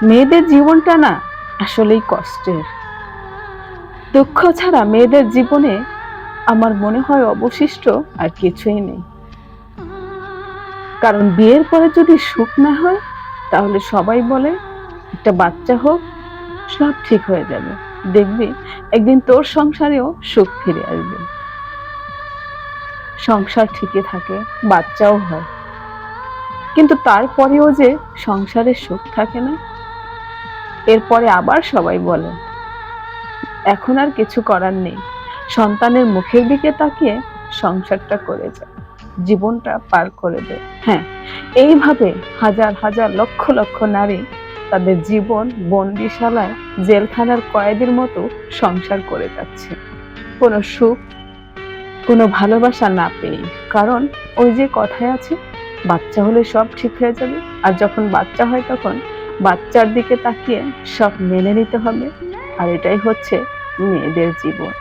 মেয়েদের জীবনটা না আসলেই কষ্টের। দুঃখ ছাড়া মেয়েদের জীবনে আমার মনে হয় অবশিষ্ট আর কিছুই নেই। কারণ বিয়ের পরে যদি সুখ না হয়, তাহলে সবাই বলে একটা বাচ্চা হোক, সব ঠিক হয়ে যাবে। দেখবি একদিন তোর সংসারেও সুখ ফিরে আসবে। সংসার ঠিকই থাকে, বাচ্চাও হয়, কিন্তু তারপরেও যে সংসারে সুখ থাকে না। এরপরে আবার সবাই বলে এখন আর কিছু করার নেই, সন্তানের মুখের দিকে তাকিয়ে সংসারটা করে যা, জীবনটা পার করে দে। হ্যাঁ, এইভাবে হাজার হাজার লক্ষ লক্ষ নারী তাদের জীবন বন্দিশালায়, জেলখানার কয়েদির মতো সংসার করে যাচ্ছে, কোনো সুখ, কোনো ভালোবাসা না পেয়ে। কারণ ওই যে কথায় আছে, বাচ্চা হলে সব ঠিক হয়ে যাবে। আর যখন বাচ্চা হয় তখন বাচ্চার দিকে তাকিয়ে সব মেনে নিতে হবে। আর এটাই হচ্ছে মেয়েদের জীবন।